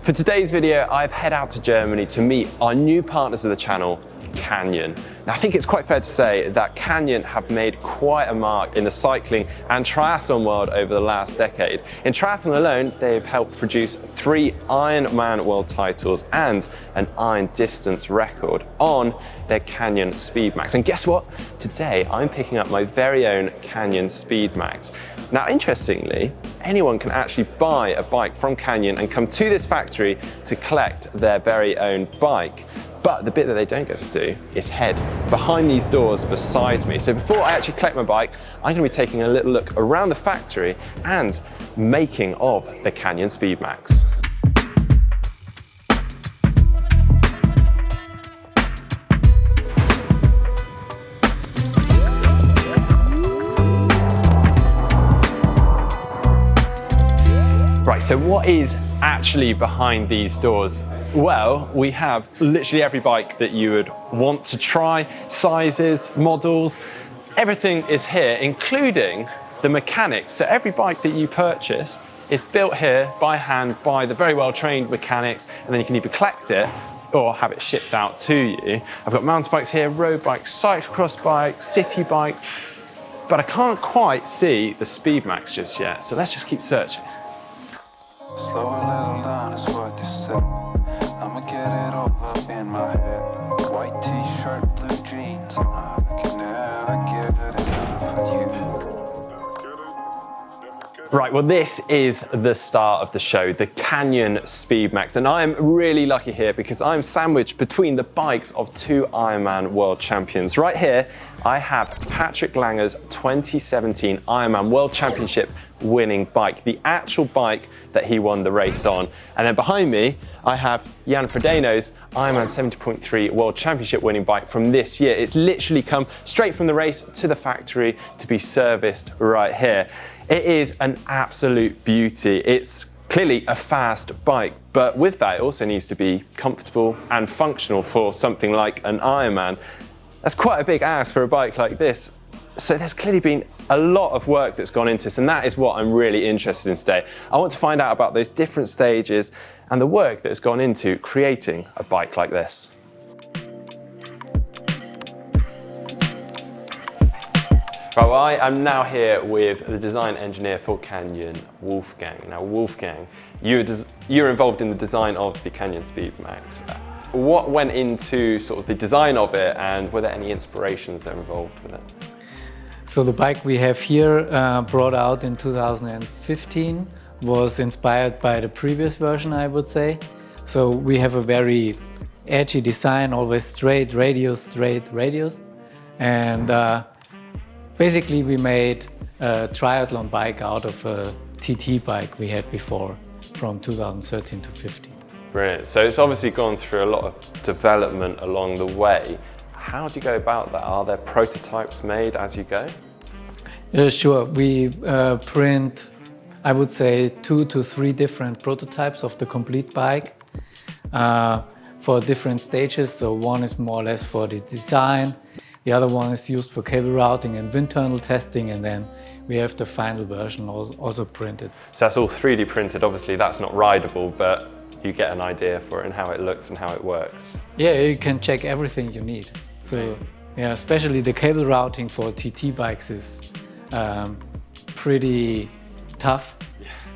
For today's video, I've head out to Germany to meet our new partners of the channel, Canyon. Now, I think it's quite fair to say that Canyon have made quite a mark in the cycling and triathlon world over the last decade. In triathlon alone, they've helped produce 3 Ironman World titles and an iron distance record on their Canyon Speedmax. And guess what? Today, I'm picking up my very own Canyon Speedmax. Now, interestingly, anyone can actually buy a bike from Canyon and come to this factory to collect their very own bike. But the bit that they don't get to do is head behind these doors beside me. So before I actually collect my bike, I'm going to be taking a little look around the factory and making of the Canyon Speedmax. Right, so what is actually behind these doors? Well, we have literally every bike that you would want to try, sizes, models, everything is here, including the mechanics. So every bike that you purchase is built here by hand by the very well-trained mechanics, and then you can either collect it or have it shipped out to you. I've got mountain bikes here, road bikes, cyclocross bikes, city bikes, but I can't quite see the Speedmax just yet, so let's just keep searching. Slow a little down is what you said. I'ma get it all up in my head. White t-shirt, blue jeans. I can never get enough of you. Right, well, this is the start of the show, the Canyon Speedmax, and I'm really lucky here because I'm sandwiched between the bikes of 2 Ironman World Champions. Right here, I have Patrick Lange's 2017 Ironman World Championship winning bike, the actual bike that he won the race on. And then behind me, I have Frodeno's Ironman 70.3 World Championship winning bike from this year. It's literally come straight from the race to the factory to be serviced right here. It is an absolute beauty. It's clearly a fast bike, but with that, it also needs to be comfortable and functional for something like an Ironman. That's quite a big ask for a bike like this. So there's clearly been a lot of work that's gone into this, and that is what I'm really interested in today. I want to find out about those different stages and the work that has gone into creating a bike like this. Right, well, I am now here with the design engineer for Canyon, Wolfgang. Now, Wolfgang, you're involved in the design of the Canyon Speedmax. What went into sort of the design of it, and were there any inspirations that were involved with it? So the bike we have here, brought out in 2015, was inspired by the previous version, I would say. So we have a very edgy design, always straight radius, and basically we made a triathlon bike out of a TT bike we had before from 2013 to 15. Brilliant. So it's obviously gone through a lot of development along the way. How do you go about that? Are there prototypes made as you go? Sure. We print, I would say, 2 to 3 different prototypes of the complete bike for different stages. So one is more or less for the design, the other one is used for cable routing and wind tunnel testing, and then we have the final version also printed. So that's all 3D printed. Obviously that's not rideable, but you get an idea for it and how it looks and how it works. Yeah, you can check everything you need. So yeah, especially the cable routing for TT bikes is pretty tough,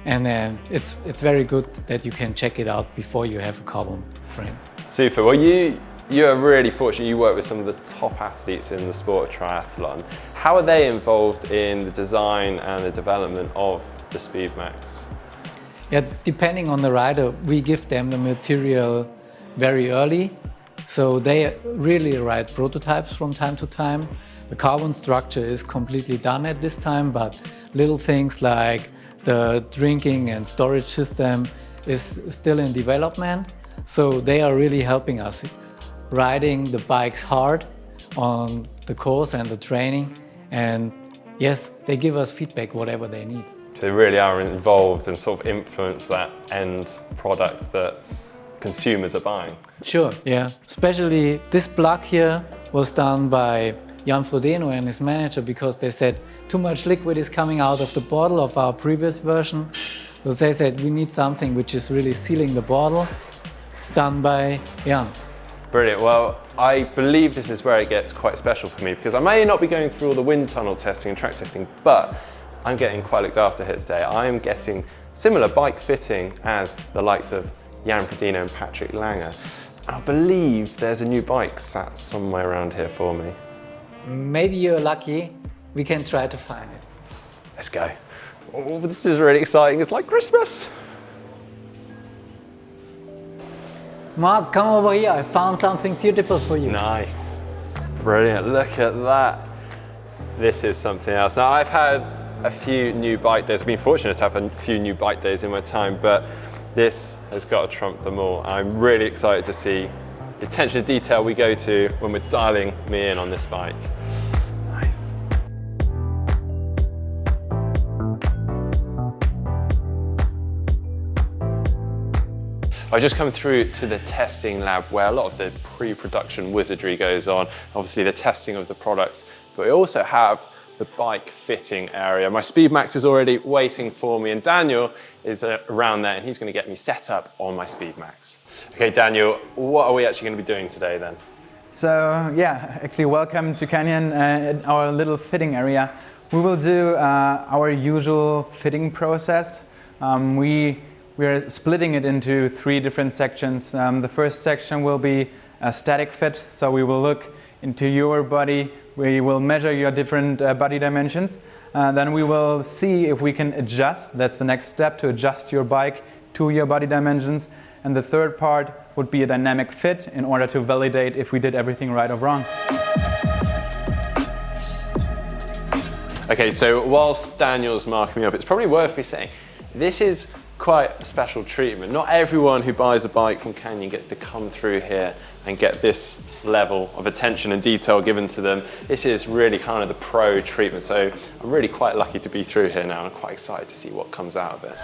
and it's very good that you can check it out before you have a carbon frame. Super. Well, you are really fortunate. You work with some of the top athletes in the sport of triathlon. How are they involved in the design and the development of the Speedmax? Yeah, depending on the rider, we give them the material very early. So they really write prototypes from time to time. The carbon structure is completely done at this time, but little things like the drinking and storage system is still in development. So they are really helping us, riding the bikes hard on the course and the training. And yes, they give us feedback, whatever they need. So they really are involved and sort of influence that end product that consumers are buying. Sure, yeah. Especially this plug here was done by Frodeno and his manager, because they said too much liquid is coming out of the bottle of our previous version. So they said we need something which is really sealing the bottle. It's done by Jan. Brilliant. Well, I believe this is where it gets quite special for me, because I may not be going through all the wind tunnel testing and track testing, but I'm getting quite looked after here today. I am getting similar bike fitting as the likes of Jan Frodeno and Patrick Lange. I believe there's a new bike sat somewhere around here for me. Maybe you're lucky. We can try to find it. Let's go. Oh, this is really exciting. It's like Christmas. Mark, come over here. I found something suitable for you. Nice. Brilliant. Look at that. This is something else. Now, I've had a few new bike days. I've been fortunate to have a few new bike days in my time, but this has got to trump them all. I'm really excited to see the attention to detail we go to when we're dialing me in on this bike. Nice. I've just come through to the testing lab where a lot of the pre-production wizardry goes on, obviously the testing of the products, but we also have the bike fitting area. My Speedmax is already waiting for me, and Daniel is around there, and he's going to get me set up on my Speedmax. Okay, Daniel, what are we actually going to be doing today then? So yeah, actually welcome to Canyon, our little fitting area. We will do our usual fitting process. We're splitting it into 3 different sections. The first section will be a static fit, so we will look into your body. We will measure your different body dimensions. Then we will see if we can adjust. That's the next step, to adjust your bike to your body dimensions. And the third part would be a dynamic fit in order to validate if we did everything right or wrong. Okay, so whilst Daniel's marking me up, it's probably worth me saying this is quite a special treatment. Not everyone who buys a bike from Canyon gets to come through here and get this level of attention and detail given to them. This is really kind of the pro treatment, so I'm really quite lucky to be through here now. I'm quite excited to see what comes out of it.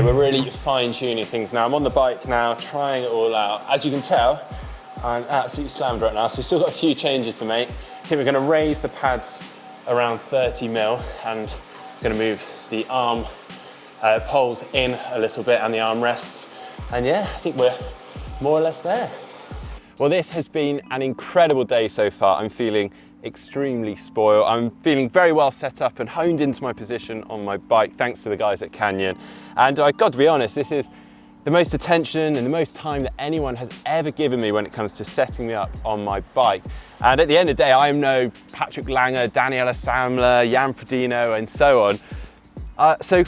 We're really fine-tuning things now. I'm on the bike now, trying it all out. As you can tell, I'm absolutely slammed right now, so we've still got a few changes to make. I think we're going to raise the pads around 30 mil, and we're going to move the arm poles in a little bit and the arm rests. And yeah, I think we're more or less there. Well, this has been an incredible day so far. I'm feeling extremely spoiled. I'm feeling very well set up and honed into my position on my bike thanks to the guys at Canyon. And I've got to be honest, this is the most attention and the most time that anyone has ever given me when it comes to setting me up on my bike. And at the end of the day, I am no Patrick Lange, Daniela Samler, Jan Frodeno and so on. So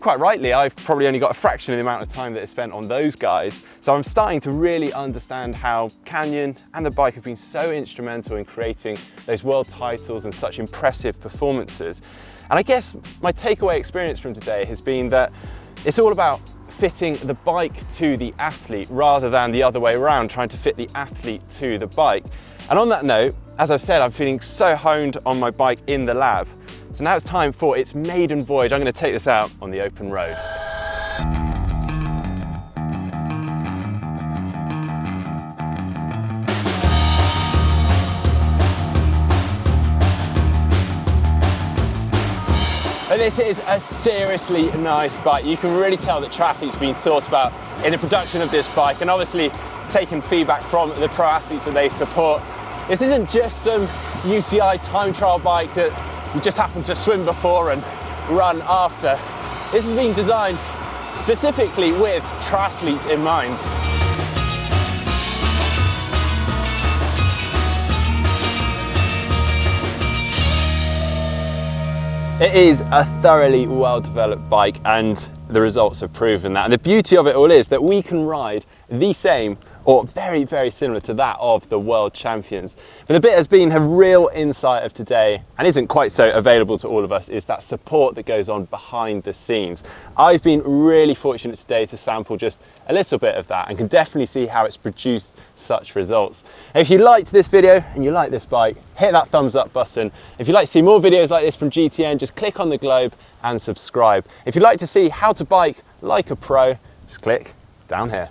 quite rightly, I've probably only got a fraction of the amount of time that is spent on those guys. So I'm starting to really understand how Canyon and the bike have been so instrumental in creating those world titles and such impressive performances. And I guess my takeaway experience from today has been that it's all about fitting the bike to the athlete rather than the other way around, trying to fit the athlete to the bike. And on that note, as I've said, I'm feeling so honed on my bike in the lab. So now it's time for its maiden voyage. I'm going to take this out on the open road. And this is a seriously nice bike. You can really tell that triathletes have been thought about in the production of this bike, and obviously taken feedback from the pro athletes that they support. This isn't just some UCI time trial bike that you just happen to swim before and run after. This has been designed specifically with triathletes in mind. It is a thoroughly well-developed bike, and the results have proven that. And the beauty of it all is that we can ride the same or very, very similar to that of the world champions. But the bit that's been a real insight of today, and isn't quite so available to all of us, is that support that goes on behind the scenes. I've been really fortunate today to sample just a little bit of that and can definitely see how it's produced such results. If you liked this video and you like this bike, hit that thumbs up button. If you'd like to see more videos like this from GTN, just click on the globe and subscribe. If you'd like to see how to bike like a pro, just click down here.